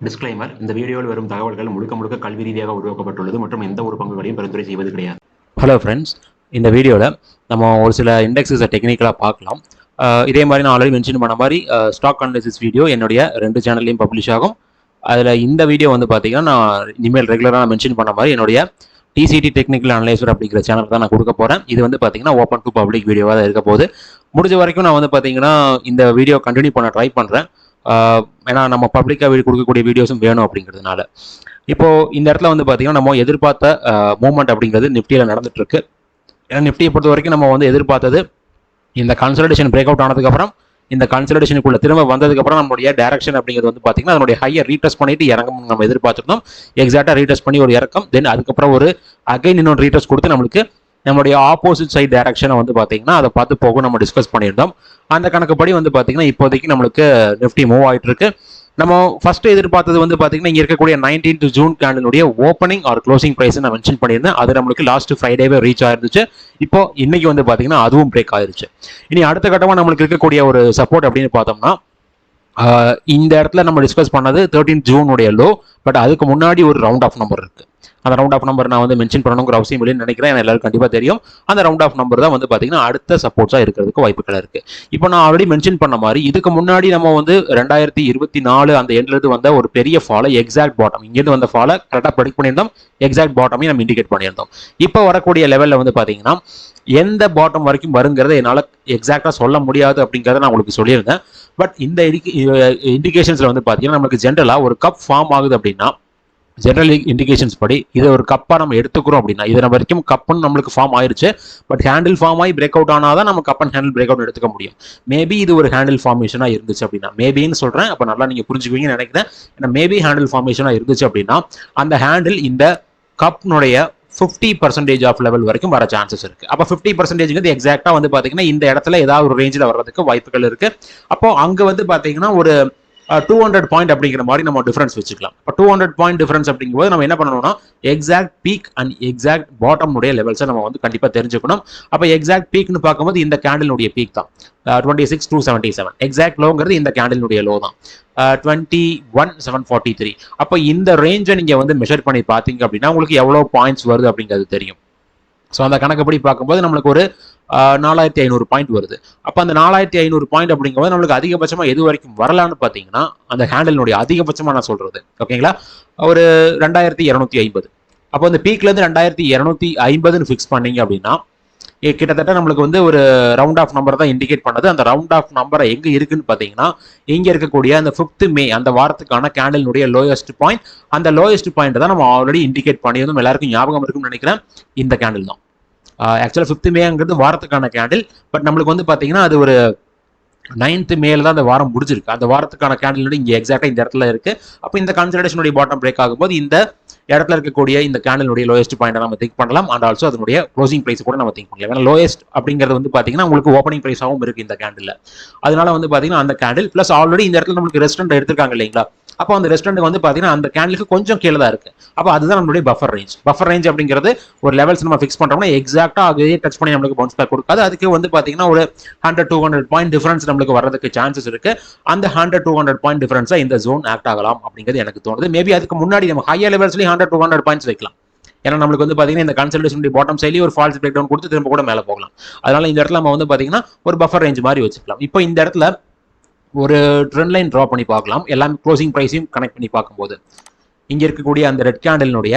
Disclaimer இந்த வீடியோவில் வரும் தகவல்கள் முழுக்க கல்வி ரீதியாக உருவாக்கப்பட்டுள்ளது மற்றும் எந்த ஒரு பங்குகளையும் பரிந்துரை செய்வது கிடையாது. ஹலோ ஃப்ரெண்ட்ஸ், இந்த வீடியோவில் நம்ம ஒரு சில இண்டெக்ஸஸை டெக்னிக்கலாக பார்க்கலாம். இதே மாதிரி நான் ஆல்ரெடி மென்ஷன் பண்ண மாதிரி ஸ்டாக் அனாலிசிஸ் வீடியோ என்னுடைய 2 சேனல்லையும் பப்ளிஷ் ஆகும். அதில் இந்த வீடியோ வந்து பார்த்தீங்கன்னா நான் இனிமேல் ரெகுலராக நான் மென்ஷன் பண்ண மாதிரி என்னுடைய டிசிடி டெக்னிக்கல் அனலைசர் அப்படிங்கிற சேனல் தான் நான் கொடுக்க போகிறேன். இது வந்து பார்த்தீங்கன்னா ஓப்பன் டு பப்ளிக் வீடியோவாக தான் இருக்க போகுது. முடிஞ்ச வரைக்கும் நான் வந்து பார்த்தீங்கன்னா இந்த வீடியோ கண்டினியூ பண்ண ட்ரை பண்ணுறேன். ஏன்னா நம்ம பப்ளிக்காக கொடுக்கக்கூடிய வீடியோஸும் வேணும் அப்படிங்கிறதுனால. இப்போது இந்த இடத்துல வந்து பார்த்தீங்கன்னா நம்ம எதிர்பார்த்த மூவ்மெண்ட் அப்படிங்கிறது நிஃப்டியில் நடந்துட்டு இருக்கு. ஏன்னா நிஃப்டியை பொறுத்த வரைக்கும் நம்ம வந்து எதிர்பார்த்தது இந்த கன்சல்டேஷன் பிரேக் அவுட் ஆனதுக்கப்புறம் இந்த கன்சல்டேஷனுக்குள்ள திரும்ப வந்ததுக்கப்புறம் நம்மளுடைய டைரக்ஷன் அப்படிங்கிறது வந்து பார்த்தீங்கன்னா அதனுடைய ஹையர் ரீடெஸ்ட் பண்ணிட்டு இறங்கும் நம்ம எதிர்பார்த்துருந்தோம். எக்ஸாக்டாக ரீடெஸ்ட் பண்ணி ஒரு இறக்கம், தென் அதுக்கப்புறம் ஒரு அகைன் இன்னொரு ரீடெஸ்ட் கொடுத்து நம்மளுடைய ஆப்போசிட் சைட் டைரக்ஷனை வந்து பார்த்தீங்கன்னா அதை பார்த்து போகும் நம்ம டிஸ்கஸ் பண்ணியிருந்தோம். அந்த கணக்குப்படி வந்து பார்த்தீங்கன்னா இப்போதைக்கு நம்மளுக்கு நிஃப்டி மூவ் ஆகிட்டு இருக்கு. நம்ம ஃபர்ஸ்ட் எதிர்பார்த்தது வந்து பார்த்தீங்கன்னா இங்கே இருக்கக்கூடிய 19th ஜூன் கேண்டலுடைய ஓப்பனிங் ஆர் க்ளோசிங் ப்ரைஸ் நான் மென்ஷன் பண்ணியிருந்தேன். அது நம்மளுக்கு லாஸ்ட் ஃப்ரைடேவே ரீச் ஆயிருந்துச்சு. இப்போ இன்னைக்கு வந்து பார்த்தீங்கன்னா அதுவும் பிரேக் ஆயிருச்சு. இனி அடுத்த கட்டமாக நம்மளுக்கு இருக்கக்கூடிய ஒரு சப்போர்ட் அப்படின்னு பார்த்தோம்னா இந்த இடத்துல நம்ம டிஸ்கஸ் பண்ணது 13th ஜூனுடைய லோ. பட் அதுக்கு முன்னாடி ஒரு ரவுண்ட் ஆஃப் நம்பர் இருக்கு. அந்த ரவுண்ட் ஆஃப் நம்பர் நான் வந்து மென்ஷன் பண்ணணுங்கிற அவசியம் இல்லைன்னு நினைக்கிறேன். எல்லாரும் கண்டிப்பாக தெரியும். அந்த ரவுண்ட் ஆஃப் நம்பர் தான் வந்து பார்த்தீங்கன்னா அடுத்த சப்போர்ட்ஸாக இருக்கிறதுக்கு வாய்ப்புகள் இருக்கு. இப்போ நான் ஆல்ரெடி மென்ஷன் பண்ண மாதிரி இதுக்கு முன்னாடி நம்ம வந்து 2024 அந்த எண்ட்லேருந்து வந்த ஒரு பெரிய ஃபாலை எக்ஸாக்ட் பாட்டம் இங்கேருந்து வந்த ஃபாலை கரெக்டாக ப்ரெடிக்ட் பண்ணியிருந்தோம். எக்ஸாக்ட் பாட்டமையும் நம்ம இண்டிகேட் பண்ணியிருந்தோம். இப்போ வரக்கூடிய லெவலில் வந்து பார்த்தீங்கன்னா எந்த பாட்டம் வரைக்கும் வருங்கிறத என்னால் எக்ஸாக்டாக சொல்ல முடியாது அப்படிங்கிறத நான் உங்களுக்கு சொல்லியிருந்தேன். பட் இந்த இண்டிகேஷன்ஸில் வந்து பார்த்தீங்கன்னா நமக்கு ஜென்ரலாக ஒரு கப் ஃபார்ம் ஆகுது அப்படின்னா ஜெனரல் இண்டிகேஷன்ஸ் படி இதை ஒரு கப்பாக நம்ம எடுத்துக்கிறோம் அப்படின்னா இது நம்ம வரைக்கும் கப்புன்னு நம்மளுக்கு ஃபார்ம் ஆயிருச்சு. பட் ஹேண்டில் ஃபார்ம் ஆகி பிரேக் அவுட் ஆனால் தான் நம்ம cup and handle break out எடுத்துக்க முடியும். மேபி இது ஒரு ஹேண்டில் ஃபார்மேஷனாக இருந்துச்சு அப்படின்னா, மேபின்னு சொல்கிறேன், அப்போ நல்லா நீங்கள் புரிஞ்சுக்குவீங்கன்னு நினைக்கிறேன். ஏன்னா மேபி ஹேண்டில் ஃபார்மேஷனாக இருந்துச்சு அப்படின்னா அந்த ஹேண்டில் இந்த கப்னுடைய 50% ஆஃப் லெவல் வரைக்கும் வர சான்சஸ் இருக்கு. அப்போ 50% எக்ஸாக்டாக வந்து பார்த்தீங்கன்னா இந்த இடத்துல ஏதாவது ஒரு ரேஞ்சில் வர்றதுக்கு வாய்ப்புகள் இருக்கு. அப்போ அங்கே வந்து பார்த்தீங்கன்னா ஒரு 200 பாயிண்ட் அப்படிங்கிற மாதிரி நம்ம டிஃபரன்ஸ் வச்சுக்கலாம். இப்போ 200 பாயிண்ட் டிஃபரன்ஸ் அப்படிங்கும்போது நம்ம என்ன பண்ணணும்னா exact peak and exact bottom உடைய லெவல்ஸை நம்ம வந்து கண்டிப்பாக தெரிஞ்சுக்கணும். அப்போ எக்ஸாக்ட் பீக்னு பார்க்கும்போது இந்த கேண்டிலுடைய பீக் தான் 26,277. எக்ஸாக்ட் லோங்கிறது இந்த கேண்டிலுடைய லோ தான் 21,743. அப்போ இந்த ரேஞ்சை நீங்கள் வந்து மெஷர் பண்ணி பார்த்தீங்க அப்படின்னா உங்களுக்கு எவ்வளோ பாயிண்ட்ஸ் வருது அப்படிங்கிறது தெரியும். ஸோ அந்த கணக்குப்படி பார்க்கும்போது நம்மளுக்கு ஒரு 4,500 பாயிண்ட் வருது. அப்போ அந்த 4,500 பாயிண்ட் அப்படிங்கும்போது நம்மளுக்கு அதிகபட்சமாக எது வரைக்கும் வரலான்னு பார்த்தீங்கன்னா அந்த ஹேண்டிலுடைய அதிகபட்சமாக நான் சொல்றது ஓகேங்களா ஒரு 2,250. அப்போ அந்த பீக்லேருந்து 2,250ன்னு ஃபிக்ஸ் பண்ணீங்க அப்படின்னா கிட்டத்தட்ட நம்மளுக்கு வந்து ஒரு ரவுண்ட் ஆஃப் நம்பர் தான் இண்டிகேட் பண்ணது. அந்த ரவுண்ட் ஆஃப் நம்பரை எங்கே இருக்குன்னு பார்த்தீங்கன்னா இங்கே இருக்கக்கூடிய அந்த 5th மே அந்த வாரத்துக்கான கேண்டலினுடைய லோயஸ்ட் பாயிண்ட். அந்த லோயஸ்ட் பாயிண்ட் தான் நம்ம ஆல்ரெடி இண்டிகேட் பண்ணியிருந்தோம். எல்லாருக்கும் ஞாபகம் இருக்குன்னு நினைக்கிறேன். இந்த கேண்டில் தான் ஆக்சுவலாக 5th மேங்கிறது வாரத்துக்கான கேண்டில். பட் நம்மளுக்கு வந்து பார்த்தீங்கன்னா அது ஒரு 9th மேல தான் அந்த வாரம் முடிஞ்சிருக்கு. அந்த வாரத்துக்கான கேண்டில் இங்கே எக்ஸாக்டாக இந்த இடத்துல இருக்கு. அப்போ இந்த கன்சல்டேஷனுடைய பாட்டம் பிரேக் ஆகும்போது இந்த இடத்துல இருக்கக்கூடிய இந்த கேண்டலுடைய லோயஸ்ட் பாயிண்ட் நம்ம திங்க் பண்ணலாம். அண்ட் ஆல்சோ அதனுடைய க்ளோசிங் பிரைஸ் கூட நம்ம திங்க் பண்ணலாம். ஏன்னா லோயஸ்ட் அப்படிங்கிறது வந்து பார்த்தீங்கன்னா உங்களுக்கு ஓப்பனிங் பிரைஸாகவும் இருக்கு இந்த கேண்டில். அதனால வந்து பார்த்தீங்கன்னா அந்த கேண்டில் பிளஸ் ஆல்ரெடி இந்த இடத்துல நம்மளுக்கு ரெஸ்டாரண்ட் எடுத்திருக்காங்க இல்லைங்களா. அப்போ அந்த ரெஸ்டாரண்ட் வந்து பார்த்தீங்கன்னா அந்த கேண்டிலுக்கு கொஞ்சம் கீழே தான் இருக்கு. அப்போ அதுதான் நம்மளுடைய பஃபர் ரேஞ்ச். பஃபர் ரேஞ்ச் அப்படிங்கிறது ஒரு லெவல்ஸ் நம்ம ஃபிக்ஸ் பண்ணுறோம்னா எக்ஸாக்டாக அதே டச் பண்ணி நம்மளுக்கு பவுன்ஸ் பேக் கொடுக்காது. அதுக்கு வந்து பார்த்தீங்கன்னா ஒரு 100-200 பாயிண்ட் டிஃபரன்ஸ் நம்மளுக்கு வரதுக்கு சான்சஸ் இருக்கு. அந்த 100-200 பாயிண்ட் டிஃபரன்ஸாக இந்த ஜோன் ஆக்ட் ஆகலாம் அப்படிங்கிறது எனக்கு தோணுது. மேபி அதுக்கு முன்னாடி நம்ம ஹையர் லெவல்ஸ்லேயும் 100-200 பாயிண்ட்ஸ் வைக்கலாம். ஏன்னா நம்மளுக்கு வந்து பார்த்தீங்கன்னா இந்த கன்சல்டேஷன் பாட்டம் சைட்லேயே ஒரு ஃபால்ஸ் பிரேக் டவுன் கொடுத்து திரும்ப கூட மேலே போகலாம். அதனால இந்த இடத்துல நம்ம வந்து பார்த்தீங்கன்னா ஒரு பஃபர் ரேஞ்ச் மாதிரி வச்சுக்கலாம். இப்போ இந்த இடத்துல ஒரு ட்ரெண்ட் லைன் ட்ரா பண்ணி பார்க்கலாம். எல்லாமே க்ளோசிங் ப்ரைஸையும் கனெக்ட் பண்ணி பார்க்கும்போது இங்கே இருக்கக்கூடிய அந்த ரெட் கேண்டலினுடைய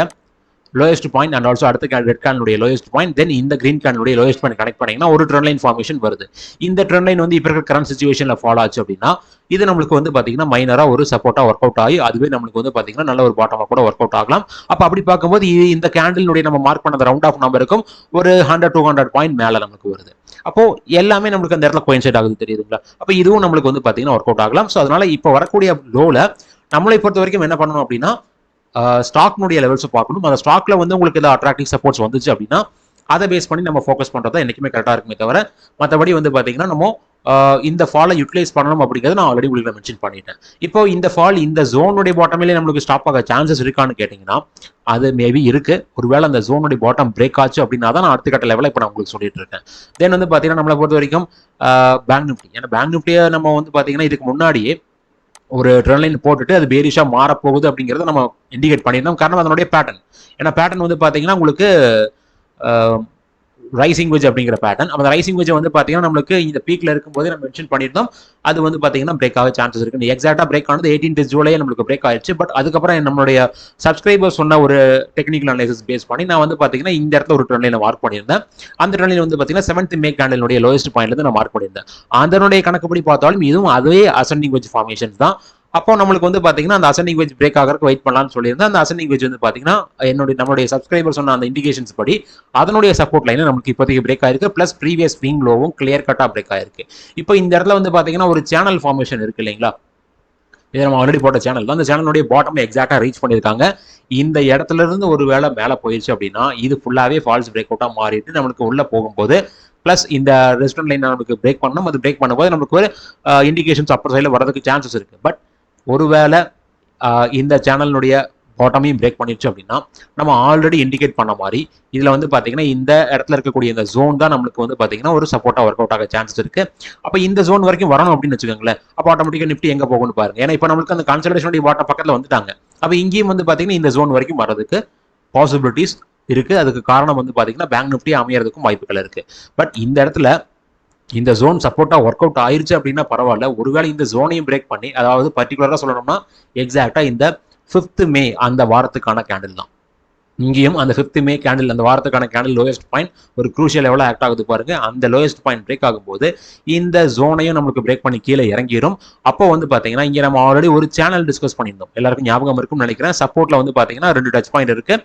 லோயஸ்ட் பாயிண்ட் அண்ட் ஆல்சோ அடுத்த ரெட் கேண்டலுடைய லோயஸ்ட் பாயிண்ட் தென் இந்த கிரீன் கேண்டலுடைய லோயஸ்ட் பாயிண்ட் கனெக்ட் பண்ணீங்கன்னா ஒரு ட்ரெண்ட் லைன் ஃபார்மேஷன் வருது. இந்த ட்ரெண்ட் லைன் வந்து இப்போ இருக்கிற கரண்ட் சிச்சுவேஷனில் ஃபாலோ ஆச்சு அப்படின்னா இது நம்மளுக்கு வந்து பார்த்தீங்கன்னா மைனராக ஒரு சப்போர்ட்டாக ஒர்க் அவுட் ஆகி அதுவே நம்மளுக்கு வந்து பார்த்தீங்கன்னா நல்ல ஒரு பாட்டமாக கூட ஒர்க் அவுட் ஆகலாம். அப்போ அப்படி பார்க்கும்போது இந்த கேண்டலினுடைய நம்ம மார்க் பண்ண ரவுண்ட் ஆஃப் நம்பருக்கும் ஒரு 100-200 பாயிண்ட் மேலே நமக்கு வருது. அப்போ எல்லாமே நம்மளுக்கு அந்த இடத்துல கோயின்சைட் ஆகுது தெரியுதுங்களா. அப்போ இதுவும் நம்மளுக்கு வந்து பார்த்தீங்கன்னா ஒர்க் அவுட் ஆகலாம். ஸோ அதனால இப்போ வரக்கூடிய லோல நம்மளை பொறுத்த வரைக்கும் என்ன பண்ணணும் அப்படின்னா ஸ்டாக்னுடைய லெவல்ஸை பார்க்கணும். அந்த ஸ்டாக்ல வந்து உங்களுக்கு ஏதாவது அட்ராக்டிவ் சப்போர்ட்ஸ் வந்துச்சு அப்படின்னா அதை பேஸ் பண்ணி நம்ம ஃபோக்கஸ் பண்ணுறது தான் என்றைக்குமே கரெக்டாக இருக்குமே தவிர மற்றபடி வந்து பார்த்தீங்கன்னா நம்ம இந்த ஃபாலை யூட்டிலைஸ் பண்ணணும் அப்படிங்கிறது நான் ஆல்ரெடி உங்களுக்கு மென்ஷன் பண்ணிட்டேன். இப்போ இந்த ஃபால் இந்த ஜோனுடைய பாட்டமிலே நம்மளுக்கு ஸ்டாப் ஆக சான்சஸ் இருக்கான்னு கேட்டிங்கன்னா அது மேபி இருக்கு. ஒருவேளை அந்த ஜோனுடைய பாட்டம் பிரேக் ஆச்சு அப்படின்னா தான் நான் அடுத்த கட்ட லெவலில் இப்போ நான் உங்களுக்கு சொல்லிட்டு இருக்கேன். தென் வந்து பார்த்தீங்கன்னா நம்மளை பொறுத்த வரைக்கும் பேங்க் நிஃப்டி, ஏன்னா பேங்க் நிஃப்டியை நம்ம வந்து பார்த்தீங்கன்னா இதுக்கு முன்னாடியே ஒரு ட்ரெண்ட் லைன் போட்டுட்டு அது பேரிஷா மாறப்போகுது அப்படிங்கிறத நம்ம இண்டிகேட் பண்ணியிருந்தோம். காரணம் அதனுடைய பேட்டர்ன். ஏன்னா பேட்டர்ன் வந்து பார்த்தீங்கன்னா உங்களுக்கு ரைசிங் வெஜ் அப்படிங்கிற பேட்டர்ன். அந்த ரைசிங் வெஜ் வந்து பார்த்தீங்கன்னா நம்மளுக்கு இந்த பீக்ல இருக்கும்போது நம்ம மென்ஷன் பண்ணியிருந்தோம். அது வந்து பார்த்தீங்கன்னா பிரேக் ஆக சான்சஸ் இருக்கு. எக்ஸாக்டா பிரேக் ஆனது 18th ஜூலை நம்மளுக்கு பிரேக் ஆயிடுச்சு. பட் அதுக்கப்புறம் நம்மளுடைய சப்ஸ்கிரைபர் சொன்ன ஒரு டெக்னிக்கல் அனாலிசிஸ் பேஸ் பண்ணி நான் வந்து பார்த்தீங்கன்னா இந்த இடத்துல ஒரு ட்ரெண்ட் லைனை மார்க் பண்ணியிருந்தேன். அந்த ட்ரெண்ட் லைன் வந்து பார்த்தீங்கன்னா 7th மே கேண்டலுடைய லோயஸ்ட் பாயிண்ட்ல இருந்து நான் மார்க் பண்ணியிருந்தேன். அதனுடைய கணக்குப்படி பார்த்தாலும் இதுவும் அதே அசெண்டிங் வெஜ் ஃபார்மேஷன் தான். அப்போ நம்மளுக்கு வந்து பார்த்தீங்கன்னா அந்த அசெண்டிங் வெஜ் பிரேக் ஆகிறதுக்கு வெயிட் பண்ணலாம்னு சொல்லியிருந்தேன். அந்த அசெண்டிங் வெஜ் வந்து பார்த்தீங்கன்னா நம்மளுடைய சப்ஸ்கிரைபர் சொன்ன அந்த இண்டிகேஷன்ஸ் படி அதனுடைய சப்போர்ட் லைன் நமக்கு இப்போதைக்கு பிரேக் ஆயிருக்கு. பிளஸ் ப்ரீவியஸ் ஸ்விங் லோவும் கிளியர் கட்டா பிரேக் ஆயிருக்கு. இப்போ இந்த இடத்துல வந்து பார்த்தீங்கன்னா ஒரு சேனல் ஃபார்மேஷன் இருக்கு இல்லைங்களா? இது நம்ம ஆல்ரெடி போட்ட சேனல் தான். அந்த சேனலுடைய பாட்டம் எக்ஸாக்டா ரீச் பண்ணியிருக்காங்க. இந்த இடத்துல இருந்து ஒரு வேளை மேலே போயிடுச்சு அப்படின்னா இது ஃபுல்லாவே ஃபால்ஸ் பிரேக் அவுட்டா மாறிட்டு நம்மளுக்கு உள்ள போகும்போது பிளஸ் இந்த ரெசிஸ்டன்ட் லைன் நமக்கு பிரேக் பண்ணணும். அது பிரேக் பண்ணும்போது நமக்கு ஒரு இண்டிகேஷன்ஸ் அப்பர் சைடில் வரதுக்கு சான்சஸ் இருக்கு. பட் ஒருவேளை இந்த சேனலுடைய பாட்டமையும் பிரேக் பண்ணிடுச்சு அப்படின்னா நம்ம ஆல்ரெடி இண்டிகேட் பண்ண மாதிரி இதுல வந்து பாத்தீங்கன்னா இந்த இடத்துல இருக்கக்கூடிய இந்த ஜோன் தான் நம்மளுக்கு வந்து பாத்தீங்கன்னா ஒரு சப்போர்ட்டா ஒர்க் அவுட் ஆக சான்சஸ் இருக்கு. அப்ப இந்த ஜோன் வரைக்கும் வரணும் அப்படின்னு வச்சுக்கோங்களேன். அப்ப ஆட்டோமேட்டிக்கா நிப்டி எங்க போகும்னு பாருங்க. ஏன்னா இப்ப நம்மளுக்கு அந்த கன்சல்டேஷனுடைய பாட்டம் பக்கத்துல வந்துட்டாங்க. அப்ப இங்கேயும் வந்து பாத்தீங்கன்னா இந்த ஜோன் வரைக்கும் வர்றதுக்கு பாசிபிலிட்டிஸ் இருக்கு. அதுக்கு காரணம் வந்து பாத்தீங்கன்னா பேங்க் நிப்டி அமையறதுக்கும் வாய்ப்புகள் இருக்கு. பட் இந்த இடத்துல இந்த ஜோன் சப்போர்ட்டா ஒர்க் அவுட் ஆயிருச்சு அப்படின்னா பரவாயில்ல. ஒருவேளை இந்த ஜோனையும் பிரேக் பண்ணி, அதாவது பர்டிகுலரா சொல்லணும்னா எக்ஸாக்டா இந்த 5th மே அந்த வாரத்துக்கான கேண்டில் தான். இங்கேயும் அந்த 5th மே கேண்டில் அந்த வாரத்துக்கான கேண்டில் லோயஸ்ட் பாயிண்ட் ஒரு க்ரூஷியல் லெவலில் ஆக்ட் ஆகுது பாருங்க. அந்த லோயஸ்ட் பாயிண்ட் பிரேக் ஆகும்போது இந்த ஜோனையும் நமக்கு பிரேக் பண்ணி கீழே இறங்கிடும். அப்போ வந்து பாத்தீங்கன்னா இங்க நம்ம ஆல்ரெடி ஒரு சேனல் டிஸ்கஸ் பண்ணியிருந்தோம். எல்லாருக்கும் ஞாபகம் இருக்கும்னு நினைக்கிறேன். சப்போர்ட்ல வந்து பாத்தீங்கன்னா 2 டச் பாயிண்ட் இருக்கு.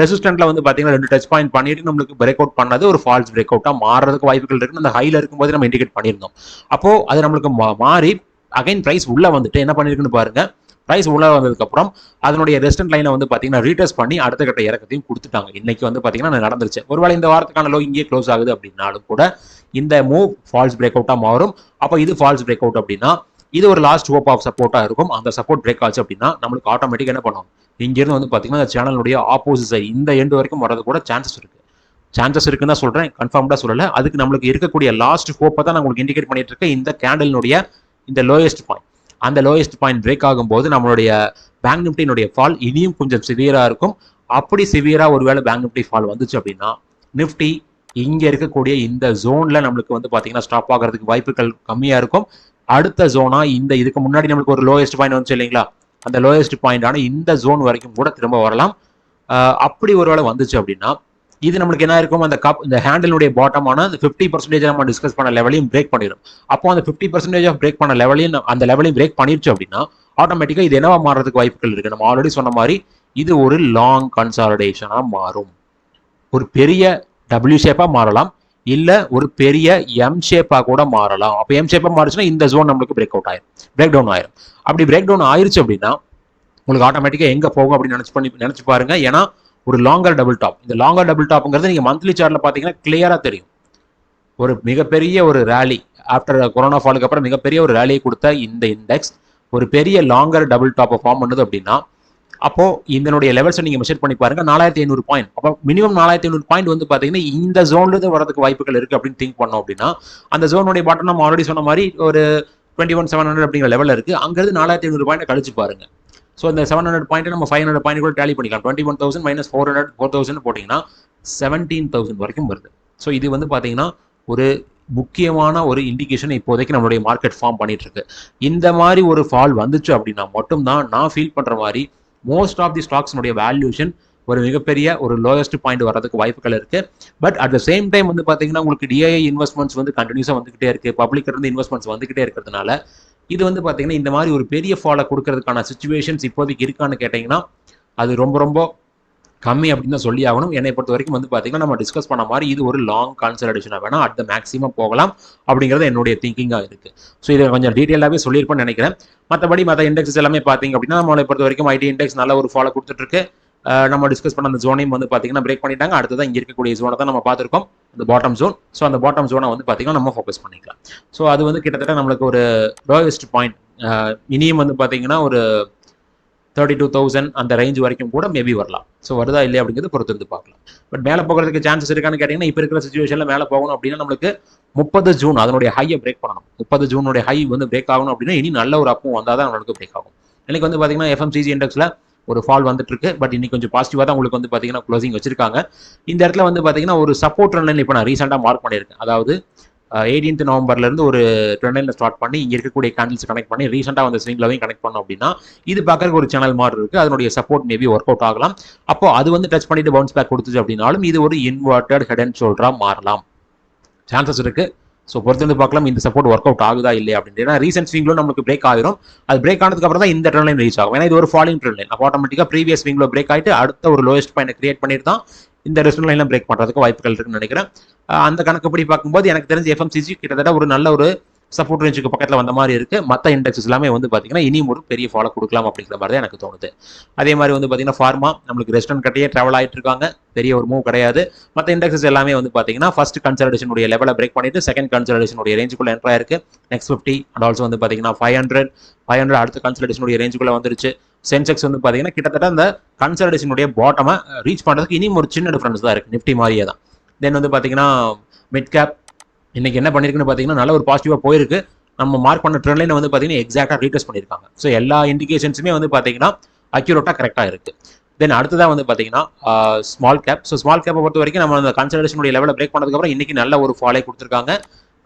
ரெசிஸ்டன்ட்ல வந்து பாத்தீங்கன்னா 2 டச் பாயிண்ட் பண்ணிட்டு நம்மளுக்கு பிரேக் அவுட் பண்ணது ஒரு ஃபால்ஸ் பிரேக் அவுட்டா மாறதுக்கு வாய்ப்புகள் இருக்கு. அந்த ஹைல இருக்கும்போது நம்ம இண்டிகேட் பண்ணியிருந்தோம். அப்போ அது நம்மளுக்கு மாறி அகைன் பிரைஸ் உள்ள வந்துட்டு என்ன பண்ணிருக்குன்னு பாருங்க. பிரைஸ் உள்ள வந்ததுக்கு அப்புறம் அதனுடைய ரெசிஸ்டன்ட் லைனை வந்து பாத்தீங்கன்னா ரீடெஸ்ட் பண்ணி அடுத்த கட்ட இறக்கத்தையும் கொடுத்துட்டாங்க. இன்னைக்கு வந்து பாத்தீங்கன்னா நடந்துருச்சு. ஒருவேளை இந்த வாரத்துக்கான லோ இங்கே க்ளோஸ் ஆகுது அப்படின்னாலும் கூட இந்த மூவ் ஃபால்ஸ் பிரேக் அவுட்டா மாறும். அப்போ இது ஃபால்ஸ் பிரேக் அவுட் அப்படின்னா இது ஒரு லாஸ்ட் ஹோப் ஆஃப் சப்போர்ட்டா இருக்கும். அந்த சப்போர்ட் பிரேக் ஆச்சு அப்படின்னா நம்மளுக்கு ஆட்டோமேட்டிக் என்ன பண்ணும், இங்கிருந்து வந்து பாத்தீங்கன்னா சேனலுடைய ஆப்போசிட் சைடு இந்த எண்டு வரைக்கும் வரது கூட சான்சஸ் இருக்கு. சான்சஸ் இருக்குன்னு தான் சொல்றேன், கன்ஃபார்ம்டா சொல்லல. அதுக்கு நம்மளுக்கு இருக்கக்கூடிய லாஸ்ட் ஹோப்பை தான் நான் உங்களுக்கு இண்டிகேட் பண்ணிட்டு இருக்கேன். இந்த கேண்டலினுடைய இந்த லோயஸ்ட் பாயிண்ட், அந்த லோயஸ்ட் பாயிண்ட் பிரேக் ஆகும்போது நம்மளுடைய பேங்க் நிப்டியினுடைய ஃபால் இனியும் கொஞ்சம் சிவியரா இருக்கும். அப்படி சிவியரா ஒருவேளை பேங்க் நிப்டி ஃபால் வந்துச்சு அப்படின்னா நிப்டி இங்க இருக்கக்கூடிய இந்த ஜோன்ல நம்மளுக்கு வந்து பாத்தீங்கன்னா ஸ்டாப் ஆகிறதுக்கு வாய்ப்புகள் கம்மியா இருக்கும். அடுத்த ஜோனா இந்த இதுக்கு முன்னாடி நம்மளுக்கு ஒரு லோயஸ்ட் பாயிண்ட் வந்துச்சு இல்லைங்களா, அந்த லோயஸ்ட் பாயிண்டான இந்த ஜோன் வரைக்கும் கூட திரும்ப வரலாம். அப்படி ஒருவேளை வந்துச்சு அப்படின்னா இது நம்மளுக்கு என்ன இருக்கும், அந்த இந்த ஹேண்டிலுடைய பாட்டமான 50% நம்ம டிஸ்கஸ் பண்ண லெவலையும் பிரேக் பண்ணிடும். அப்போ அந்த 50% ஆஃப் பிரேக் பண்ண லெவலையும் அந்த லெவலையும் பிரேக் பண்ணிருச்சு அப்படின்னா ஆட்டோமேட்டிக்கா இது என்னவா மாறதுக்கு வாய்ப்புகள் இருக்கு. நம்ம ஆல்ரெடி சொன்ன மாதிரி இது ஒரு லாங் கன்சாலிடேஷனா மாறும். ஒரு பெரிய டபிள்யூ ஷேப்பா மாறலாம், இல்ல ஒரு பெரிய எம் ஷேப்பா கூட மாறலாம். அப்போ எம் ஷேப்பா மாறிச்சுன்னா இந்த ஜோன் நம்மளுக்கு பிரேக் அவுட் ஆயிரும், பிரேக் டவுன் ஆயிரும். அப்படி பிரேக் டவுன் ஆயிருச்சு அப்படின்னா உங்களுக்கு ஆட்டோமேட்டிக்கா எங்க போகும் அப்படின்னு நினைச்சு பாருங்க. ஏன்னா ஒரு லாங்கர் டபுள் டாப், இந்த லாங்கர் டபுள் டாப்ங்கிறது நீங்க மந்த்லி சார்ட்ல பாத்தீங்கன்னா கிளியரா தெரியும். ஒரு மிகப்பெரிய ஒரு ரேலி ஆஃப்டர் கொரோனா ஃபாலுக்கு அப்புறம் மிகப்பெரிய ஒரு ரேலியை கொடுத்த இந்த இண்டெக்ஸ் ஒரு பெரிய லாங்கர் டபுள் டாப்பை ஃபார்ம் பண்ணுது அப்படின்னா அப்போ இதனுடைய லெவல்ஸை நீங்க மெஷர் பண்ணி பாருங்க. 4500 பாயிண்ட், அப்போ மினிமம் 4500 பாயிண்ட் வந்து பாத்தீங்கன்னா இந்த ஜோன்ல இருந்து வரதுக்கு வாய்ப்புகள் இருக்கு அப்படின்னு திங்க் பண்ணோம் அப்படின்னா அந்த ஜோனுடைய பாட்டம் நம்ம ஆல்ரெடி சொன்ன மாதிரி ஒரு 21,700 அப்படிங்கிற லெவல் இருக்கு. அங்கிருந்து 4500 பாயிண்ட் கழிச்சு பாருங்க. ஸோ இந்த 700 பாயிண்ட் நம்ம 500 பாயிண்ட் கூட டேலி பண்ணிக்கலாம். 21,000 மைனஸ் 400 4,000 போட்டிங்கன்னா 17,000 வரைக்கும் வருது. ஸோ இது வந்து பார்த்தீங்கன்னா ஒரு முக்கியமான ஒரு இண்டிகேஷன் இப்போதைக்கு நம்மளுடைய மார்க்கெட் ஃபார்ம் பண்ணிட்டு இருக்கு. இந்த மாதிரி ஒரு ஃபால் வந்துச்சு அப்படின்னா மட்டும்தான் நான் ஃபீல் பண்ற மாதிரி மோஸ்ட் ஆஃப் தி ஸ்டாக்ஸ்னுடைய வேல்யூஷன் ஒரு மிகப்பெரிய ஒரு லோயஸ்ட் பாயிண்ட் வரதுக்கு வாய்ப்புகள் இருக்கு. But at the same time வந்து பார்த்தீங்கன்னா உங்களுக்கு டிஐஐ இன்வெஸ்ட்மெண்ட்ஸ் வந்து கண்டினியூஸாக வந்துகிட்டே இருக்கு, பப்ளிக் இருந்து இன்வெஸ்ட்மெண்ட்ஸ் வந்துகிட்டே இருக்கிறதுனால இது வந்து பார்த்தீங்கன்னா இந்த மாதிரி ஒரு பெரிய ஃபாலை கொடுக்கறதுக்கான சுச்சுவேஷன்ஸ் இப்போதைக்கு இருக்கான்னு கேட்டிங்கன்னா அது ரொம்ப ரொம்ப கம்மி அப்படின்னு தான் சொல்லி ஆகணும். என்னை பொறுத்த வரைக்கும் வந்து பார்த்தீங்கன்னா நம்ம டிஸ்கஸ் பண்ண மாதிரி இது ஒரு லாங் கன்சல்டேஷனாக வேணால் அட் த மேக்ஸிமம் போகலாம் அப்படிங்கிறது என்னுடைய திங்கிங்காக இருக்குது. ஸோ இதை கொஞ்சம் டீட்டெயிலாகவே சொல்லியிருப்பேன்னு நினைக்கிறேன். மற்றபடி மற்ற இண்டெக்ஸஸ் எல்லாமே பார்த்தீங்க அப்படின்னா நம்மளை பொறுத்த வரைக்கும் ஐடி இண்டெக்ஸ் நல்ல ஒரு ஃபாலோ கொடுத்துட்ருக்கு. நம்ம டிஸ்கஸ் பண்ண அந்த ஜோனையும் வந்து பார்த்தீங்கன்னா பிரேக் பண்ணிட்டாங்க. அடுத்ததான் இங்கே இருக்கக்கூடிய ஜோனை தான் நம்ம பார்த்துருக்கோம், இந்த பாட்டம் ஜோன். ஸோ அந்த பாட்டம் ஜோனை வந்து பார்த்தீங்கன்னா நம்ம ஃபோக்கஸ் பண்ணிக்கலாம். ஸோ அது வந்து கிட்டத்தட்ட நம்மளுக்கு ஒரு லோயஸ்ட் பாயிண்ட் இனியும் வந்து பார்த்தீங்கன்னா ஒரு 32,000 அந்த ரேஞ்ச் வரைக்கும் கூட மேபி வரலாம். ஸோ வருதா இல்லையா அப்படிங்கிறது பொறுத்து இருந்து பார்க்கலாம். பட் மேலே போகிறதுக்கு சான்சஸ் இருக்கான்னு கேட்டிங்கன்னா, இப்போ இருக்கிற சுச்சுவேஷனில் மேலே போகணும் அப்படின்னா நம்மளுக்கு 30 ஜூன் அதனுடைய ஹையை பிரேக் பண்ணணும். 30 ஜூனுடைய ஹை வந்து பிரேக் ஆகணும் அப்படின்னா இனி நல்ல ஒரு அப்பும் வந்தால் தான் நம்மளுக்கு பிரேக் ஆகும். இன்னைக்கு வந்து பார்த்தீங்கன்னா எஃப்எம்சிஜி இண்டெக்ஸில் ஒரு ஃபால் வந்துட்டு இருக்கு. பட் இன்னைக்கு கொஞ்சம் பாசிட்டிவாக தான் உங்களுக்கு வந்து பார்த்தீங்கன்னா க்ளோசிங் வச்சிருக்காங்க. இந்த இடத்துல வந்து பார்த்தீங்கன்னா ஒரு சப்போர்ட் ட்ரெண்ட் இப்போ நான் ரீசெண்டாக மார்க் பண்ணியிருக்கேன். அதாவது 18th நவம்பர்லேருந்து ஒரு ட்ரெண்ட் ஸ்டார்ட் பண்ணி இங்கே இருக்கக்கூடிய கேண்டில்ஸ் கனெக்ட் பண்ணி ரீசெண்டாக வந்து ஸ்விங் லெவலையும் கனெக்ட் பண்ணோம் அப்படின்னா இது பார்க்கறதுக்கு ஒரு சேனல் மாதிரி இருக்குது. அதனுடைய சப்போர்ட் மேபி ஒர்க் அவுட் ஆகலாம். அப்போ அது வந்து டச் பண்ணிட்டு பவுன்ஸ் பேக் கொடுத்துச்சு அப்படின்னாலும் இது ஒரு இன்வெர்டட் ஹெட் அண்ட் ஷோல்டராக மாறலாம். சான்சஸ் இருக்கு. ஸோ பொறுத்து வந்து பார்க்கலாம் இந்த சப்போர்ட் ஒர்க் அவுட் ஆகுதா இல்லை அப்படின்ட்டு. ஏன்னா ரீசென்ட் ஸ்விங்ல நமக்கு பிரேக் ஆகிரும். அது பிரேக் ஆனதுக்கு அப்புறம் தான் இந்த ட்ரெண்ட் லைன் ரீச் ஆகும். ஏன்னா இது ஒரு ஃபாலிங் ட்ரெண்ட் லைன். அப்போ ஆட்டோமேட்டிக்காக ப்ரீவியஸ் ஸ்விங்ல பிரேக் ஆகிட்டு அடுத்த ஒரு லோயஸ்ட் பாயிண்ட் கிரியேட் பண்ணிட்டு தான் இந்த ரெஸ்ட் லைன்ல பிரேக் பண்றதுக்கு வாய்ப்புகள் இருக்குன்னு நினைக்கிறேன். அந்த கணக்குப்படி பார்க்கும்போது எனக்கு தெரிஞ்ச எஃப்எம்சிஜி கிட்டத்தட்ட ஒரு நல்ல ஒரு சப்போர்ட் ரேஞ்சுக்கு பக்கத்தில் வந்த மாதிரி இருக்கு. மற்ற இண்டெக்ஸஸ் எல்லாமே வந்து பார்த்தீங்கன்னா இனியும் ஒரு பெரிய ஃபாலோ கொடுக்கலாம் அப்படிங்கிற மாதிரி தான் எனக்கு தோணுது. அதே மாதிரி வந்து பார்த்தீங்கன்னா ஃபார்மா நம்மளுக்கு ரெஸ்டாரண்ட் கட்டையே ட்ராவல் ஆகிட்டு இருக்காங்க. பெரிய ஒரு மூவ் கிடையாது. மற்ற இண்டெக்ஸஸ் எல்லாமே வந்து பார்த்தீங்கன்னா ஃபர்ஸ்ட் கன்சல்டேஷனுடைய லெவலை பிரேக் பண்ணிட்டு செகண்ட் கன்சல்டேஷனுடைய ரேஞ்சுக்குள்ள என்ட்ரு ஆயிருக்கு. நெக்ஸ்ட் 50 அண்ட் ஆல்சோ வந்து பார்த்தீங்கன்னா 500 அடுத்த கன்சல்டேஷனுடைய ரேஞ்சுக்குள்ள வந்துருச்சு. சென்செக்ஸ் வந்து பார்த்தீங்கன்னா கிட்டத்தட்ட அந்த கன்சல்டேஷனுடைய பாட்டமை ரீச் பண்ணுறதுக்கு இனியும் ஒரு சின்ன டிஃபரன்ஸ் தான் இருக்கு. நிஃப்டி மாதிரியே தான். தென் வந்து பார்த்தீங்கன்னா மிட் கேப் இன்னைக்கு என்ன பண்ணிருக்குன்னு பார்த்தீங்கன்னா நல்ல ஒரு பாசிட்டிவாக போயிருக்கு. நம்ம மார்க் பண்ண ட்ரெண்ட் லைனை வந்து பார்த்தீங்கன்னா எக்ஸாக்டாக ரீடெஸ்ட் பண்ணியிருக்காங்க. ஸோ எல்லா இண்டிகேஷன்ஸுமே வந்து பார்த்தீங்கன்னா அக்யூரேட்டாக கரெக்டாக இருக்கு. தென் அடுத்ததாக வந்து பார்த்தீங்கன்னா ஸ்மால் கேப். ஸோ ஸ்மால் கேப்பை பொறுத்த வரைக்கும் நம்ம அந்த கன்சல்டேஷனுடைய லெவலில் பிரேக் பண்ணதுக்கப்புறம் இன்னைக்கு நல்ல ஒரு ஃபாலே கொடுத்துருக்காங்க.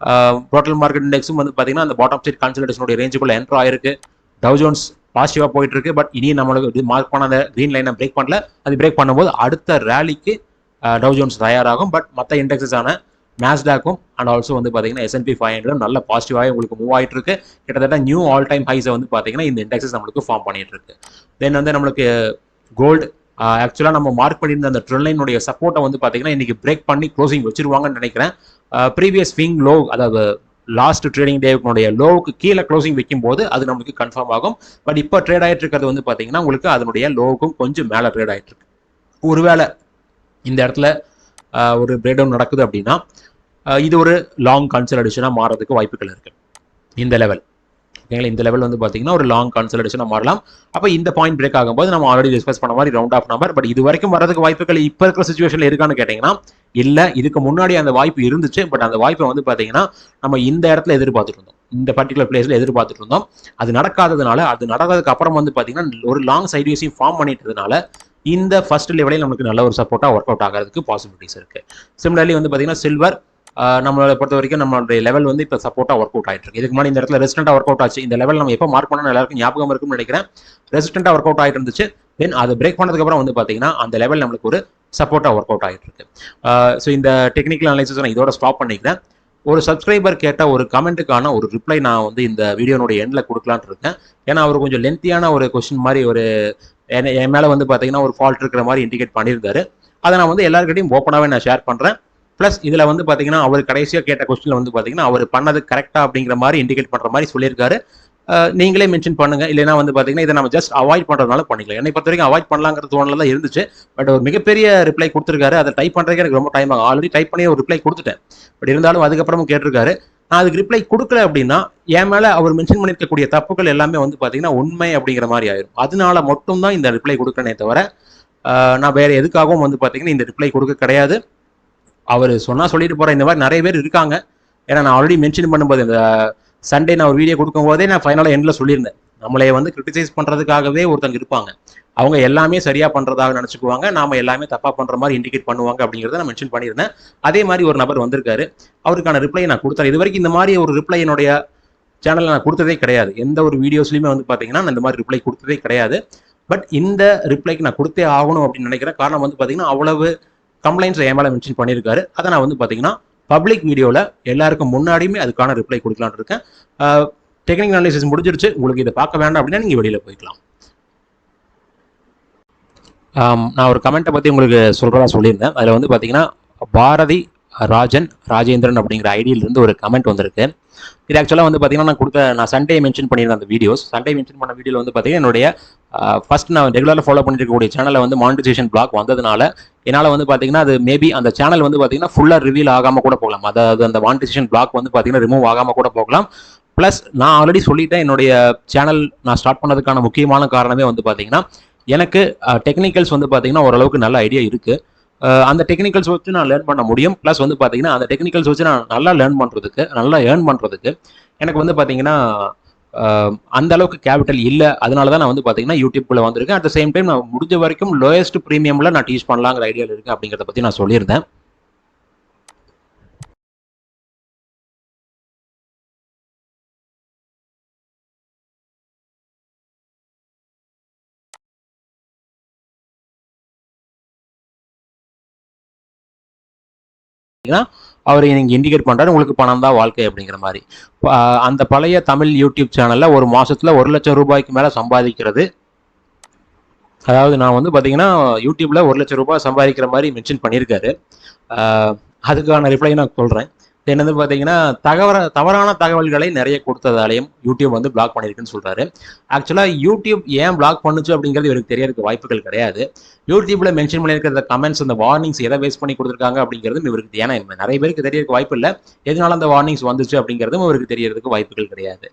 டோட்டல் மார்க்கெட் இண்டெக்ஸும் வந்து பார்த்தீங்கன்னா அந்த பாட்டம் சைட் கன்சல்டேஷனுடைய ரேஞ்சுக்குள்ள என்ட்ரு ஆயிருக்கு. டவ் ஜோன்ஸ் பாசிட்டிவாக போயிட்டு இருக்கு. பட் இனியும் நம்மளுக்கு மார்க் பண்ண அந்த கிரீன் லைனை பிரேக் பண்ணல. அது பிரேக் பண்ணும்போது அடுத்த ரேலிக்கு டவ் ஜோன்ஸ் தயாராகும். பட் மற்ற இண்டெக்ஸஸான நாஸ்டாக்கும் அண்ட் ஆல்சோ வந்து பார்த்தீங்கன்னா S&P 500 நல்ல பாசிட்டிவாக உங்களுக்கு மூவ் ஆகிட்டு இருக்கு. கிட்டத்தட்ட நியூ ஆல் டைம் ஹைஸை வந்து பார்த்தீங்கன்னா இந்த இண்டெக்ஸஸ் நம்மளுக்கு ஃபார்ம் பண்ணிட்டு இருக்கு. தென் வந்து நம்மளுக்கு கோல்டு ஆக்சுவலாக நம்ம மார்க் பண்ணியிருந்த அந்த ட்ரெண்ட் லைனுடைய சப்போர்ட்டை வந்து பார்த்தீங்கன்னா இன்னைக்கு பிரேக் பண்ணி க்ளோசிங் வச்சிருவாங்கன்னு நினைக்கிறேன். ப்ரீவியஸ் ஸ்விங் லோ அதாவது லாஸ்ட் ட்ரேடிங் டேவுடைய லோவுக்கு கீழே க்ளோசிங் வைக்கும் போது அது நம்மளுக்கு கன்ஃபார்ம் ஆகும். பட் இப்போ ட்ரேட் ஆகிட்டு இருக்கிறது வந்து பார்த்தீங்கன்னா உங்களுக்கு அதனுடைய லோவுக்கும் கொஞ்சம் மேலே ட்ரேட் ஆகிட்டு இருக்கு. ஒருவேளை இந்த இடத்துல ஒரு பிரேக் டவுன் நடக்குது அப்படின்னா இது ஒரு லாங் கன்சல்டேஷனாக மாறதுக்கு வாய்ப்புகள் இருக்கு. இந்த லெவல் ஓகேங்களா, இந்த லெவல் வந்து பார்த்தீங்கன்னா ஒரு லாங் கன்சல்டேஷனாக மாறலாம். அப்போ இந்த பாயிண்ட் பிரேக் ஆகும்போது நம்ம ஆல்ரெடி டிஸ்கஸ் பண்ண மாதிரி ரவுண்ட் ஆஃப் நம்பர். பட் இது வரைக்கும் வரதுக்கு வாய்ப்புகள் இப்போ இருக்கிற சுச்சுவேஷனில் இருக்கான்னு கேட்டிங்கன்னா இல்லை. இதுக்கு முன்னாடி அந்த வாய்ப்பு இருந்துச்சு. பட் அந்த வாய்ப்பை வந்து பார்த்தீங்கன்னா நம்ம இந்த இடத்துல எதிர்பார்த்துட்டு இருந்தோம். இந்த பர்டிகுலர் பிளேஸில் எதிர்பார்த்துட்டு இருந்தோம். அது நடக்காததுனால அது நடந்ததுக்கு அப்புறம் வந்து பார்த்தீங்கன்னா ஒரு லாங் சைட்வேஸையும் ஃபார்ம் பண்ணிட்டதுனால இந்த ஃபர்ஸ்ட் லெவலில் நமக்கு நல்ல ஒரு சப்போர்ட்டாக ஒர்க் அவுட் ஆகிறதுக்கு பாசிபிலிட்டிஸ் இருக்கு. சிமிலர்லி வந்து பார்த்தீங்கன்னா சில்வர் நம்மளோட பொறுத்த வரைக்கும் நம்மளுடைய லெவல் வந்து இப்போ சப்போர்ட்டாக ஒர்க் அவுட் ஆகிட்டு இருக்கு. இதுக்கு முன்னாடி இந்த இடத்துல ரெசிஸ்டண்டாக ஒர்க் அவுட் ஆச்சு. இந்த லெவல் நம்ம எப்போ மார்க் பண்ணணும் எல்லாருக்கும் ஞாபகம் இருக்கும்னு நினைக்கிறேன். ரெசிஸ்டண்டாக ஒர்க் அவுட் ஆகிட்டு இருந்துச்சு. தென் அது பிரேக் பண்ணதுக்கப்புறம் வந்து பார்த்தீங்கன்னா அந்த லெவல் நம்மளுக்கு ஒரு சப்போர்ட்டாக ஒர்க் அவுட் ஆகிட்டு இருக்கு. ஸோ இந்த டெக்னிக்கல் அனலைசிஸ் நான் இதோட ஸ்டாப் பண்ணிக்கிறேன். ஒரு சப்ஸ்கிரைபர் கேட்ட ஒரு கமெண்ட்டுக்கான ஒரு ரிப்ளை நான் வந்து இந்த வீடியோனுடைய எண்டில் கொடுக்கலான்னு இருக்கேன். ஏன்னா அவர் கொஞ்சம் லென்த்தியான ஒரு கொஸ்டின் மாதிரி ஒரு என் மேலே வந்து பார்த்தீங்கன்னா ஒரு ஃபால்ட் இருக்கிற மாதிரி இண்டிகேட் பண்ணியிருந்தாரு. அதை நான் வந்து எல்லாருக்கிட்டையும் ஓப்பனாகவே நான் ஷேர் பண்ணுறேன். ப்ளஸ் இதில் வந்து பார்த்தீங்கன்னா அவர் கடைசியாக கேட்ட கொஸ்டினில் வந்து பார்த்தீங்கன்னா அவர் பண்ணது கரெக்டாக அப்படிங்கிற மாதிரி இண்டிகேட் பண்ணுற மாதிரி சொல்லியிருக்காரு. நீங்களே மென்ஷன் பண்ணுங்க. இல்லைனா வந்து பார்த்தீங்கன்னா இதை நம்ம ஜஸ்ட் அவாய்ட் பண்ணுறதுனால பண்ணிக்கலாம். என்னை பொறுத்த வரைக்கும் அவாய்ட் பண்ணலாங்கிற தோணல தான் இருந்துச்சு. பட் ஒரு மிகப்பெரிய ரிப்ளை கொடுத்துருக்காரு. அதை டைப் பண்ணுறதுக்கு எனக்கு ரொம்ப டைம் ஆகும். ஆல்ரெடி டைப் பண்ணி ஒரு ரிப்ளை கொடுத்துட்டேன். பட் இருந்தாலும் அதுக்கப்புறமும் கேட்டிருக்காரு. நான் அதுக்கு ரிப்ளை கொடுக்கல அப்படின்னா என் மேலே அவர் மென்ஷன் பண்ணியிருக்கக்கூடிய தப்புகள் எல்லாமே வந்து பார்த்தீங்கன்னா உண்மை அப்படிங்கிற மாதிரி ஆயிரும். அதனால மட்டும் தான் இந்த ரிப்ளை கொடுக்கறனே தவிர நான் வேற எதுக்காகவும் வந்து பார்த்தீங்கன்னா இந்த ரிப்ளை கொடுக்க கிடையாது. அவர் சொன்னால் சொல்லிட்டு போகிற இந்த மாதிரி நிறைய பேர் இருக்காங்க. ஏன்னா நான் ஆல்ரெடி மென்ஷன் பண்ணும்போது இந்த சண்டே நான் ஒரு வீடியோ கொடுக்கும் போதே நான் ஃபைனலாக எண்டில் சொல்லியிருந்தேன். நம்மளே வந்து கிரிட்டிசைஸ் பண்ணுறதுக்காகவே ஒருத்தங்க இருப்பாங்க. அவங்க எல்லாமே சரியாக பண்ணுறதாக நினச்சிக்குவாங்க. நாம எல்லாமே தப்பாக பண்ணுற மாதிரி இண்டிகேட் பண்ணுவாங்க அப்படிங்கிறத நான் மென்ஷன் பண்ணியிருந்தேன். அதே மாதிரி ஒரு நபர் வந்திருக்காரு. அவருக்கான ரிப்ளை நான் கொடுத்தேன். இது வரைக்கும் இந்த மாதிரி ஒரு ரிப்ளை என்னுடைய சேனலில் நான் கொடுத்ததே கிடையாது. எந்த ஒரு வீடியோஸ்லையுமே வந்து பார்த்தீங்கன்னா நான் இந்த மாதிரி ரிப்ளை கொடுத்ததே கிடையாது. பட் இந்த ரிப்ளைக்கு நான் கொடுத்தே ஆகணும் அப்படின்னு நினைக்கிறேன். காரணம் வந்து பார்த்தீங்கன்னா அவ்வளவு கம்ப்ளைண்ட்ஸ் என் மேலே மென்ஷன் பண்ணியிருக்காரு. அதை நான் வந்து பார்த்தீங்கன்னா பப்ளிக் வீடியோவில் எல்லாருக்கும் முன்னாடியுமே அதுக்கான ரிப்ளை கொடுக்கலான்னு இருக்கேன். டெக்னிக்கல் அனாலிசிஸ் முடிஞ்சிருச்சு. உங்களுக்கு இதை பார்க்க வேண்டாம் அப்படின்னா நீங்கள் வெளியில் போய்க்கலாம். நான் ஒரு கமெண்ட்டை பற்றி உங்களுக்கு சொல்கிறதா சொல்லியிருந்தேன். அதில் வந்து பார்த்தீங்கன்னா பாரதி ராஜேந்திரன் அப்படிங்கிற ஐடியிலிருந்து ஒரு கமெண்ட் வந்திருக்கு. இது ஆக்சுவலாக வந்து பார்த்தீங்கன்னா நான் சண்டே மென்ஷன் பண்ணியிருந்தேன் அந்த வீடியோஸ். சண்டே மென்ஷன் பண்ண வீடியோவில் வந்து பார்த்தீங்கன்னா என்னுடைய ஃபர்ஸ்ட் நான் ரெகுலராக ஃபாலோ பண்ணிட்டு இருக்கக்கூடிய சேனலில் வந்து மானிட்டைசேஷன் பிளாக் வந்ததுனால என்னால் வந்து பார்த்தீங்கன்னா அது மேபி அந்த சேனல் வந்து பார்த்தீங்கன்னா ஃபுல்லாக ரிவீல் ஆகாமல் கூட போகலாம். அதாவது அந்த மானிட்டைசேஷன் பிளாக் வந்து பார்த்தீங்கன்னா ரிமூவ் ஆகாமல் கூட போகலாம். ப்ளஸ் நான் ஆல்ரெடி சொல்லிட்டேன், என்னுடைய சேனல் நான் ஸ்டார்ட் பண்ணதுக்கான முக்கியமான காரணமே வந்து பார்த்தீங்கன்னா, எனக்கு டெக்னிக்கல்ஸ் வந்து பார்த்தீங்கன்னா ஓரளவுக்கு நல்ல ஐடியா இருக்குது. அந்த டெக்னிக்கல்ஸ் வச்சு நான் லேர்ன் பண்ண முடியும். ப்ளஸ் வந்து பார்த்தீங்கன்னா அந்த டெக்னிக்கல்ஸ் வச்சு நான் நல்லா நல்லா ஏர்ன் பண்ணுறதுக்கு எனக்கு வந்து பார்த்தீங்கன்னா அந்த அளவுக்கு கேபிட்டல் இல்லை. அதனால தான் நான் வந்து பார்த்தீங்கன்னா யூடியூப்குள்ளே வந்திருக்கேன். அட் த சேம் டைம் நான் முடிஞ்ச வரைக்கும் லோயஸ்ட் ப்ரீமியமில் நான் டீச் பண்ணலாங்கிற ஐடியாவில் இருக்கேன் அப்படிங்கிறத பற்றி நான் சொல்லியிருந்தேன். அவர் நீங்க இண்டிகேட் பண்றாரு, உங்களுக்கு பணம் தான் வாழ்க்கை அப்படிங்கிற மாதிரி. அந்த பழைய தமிழ் யூடியூப் சேனல்ல ஒரு மாசத்துல 1 லட்சம் ரூபாய்க்கு மேல சம்பாதிக்கிறது, அதாவது நான் வந்து பாத்தீங்கன்னா யூடியூப்ல 1 லட்சம் ரூபாய் சம்பாதிக்கிற மாதிரி மென்ஷன் பண்ணியிருக்காரு. அதுக்கான ரிப்ளை நான் சொல்றேன். என்னது பார்த்தீங்கன்னா தவறான தகவல்களை நிறைய கொடுத்ததாலையும் யூடியூப் வந்து பிளாக் பண்ணியிருக்குன்னு சொல்றாரு. ஆக்சுவலாக யூடியூப் ஏன் பிளாக் பண்ணுச்சு அப்படிங்கிறது இவருக்கு தெரியறதுக்கு வாய்ப்புகள் கிடையாது. யூடியூப்ல மென்ஷன் பண்ணியிருக்கிற கமெண்ட்ஸ், அந்த வார்னிங்ஸ் எதை பேஸ் பண்ணி கொடுத்துருக்காங்க அப்படிங்கிறதும் இவருக்கு, ஏன்னா நிறைய பேருக்கு தெரியறதுக்கு வாய்ப்பு இல்லை, எதனால அந்த வார்னிங்ஸ் வந்துச்சு அப்படிங்கிறதும் இவருக்கு தெரியறதுக்கு வாய்ப்புகள் கிடையாது.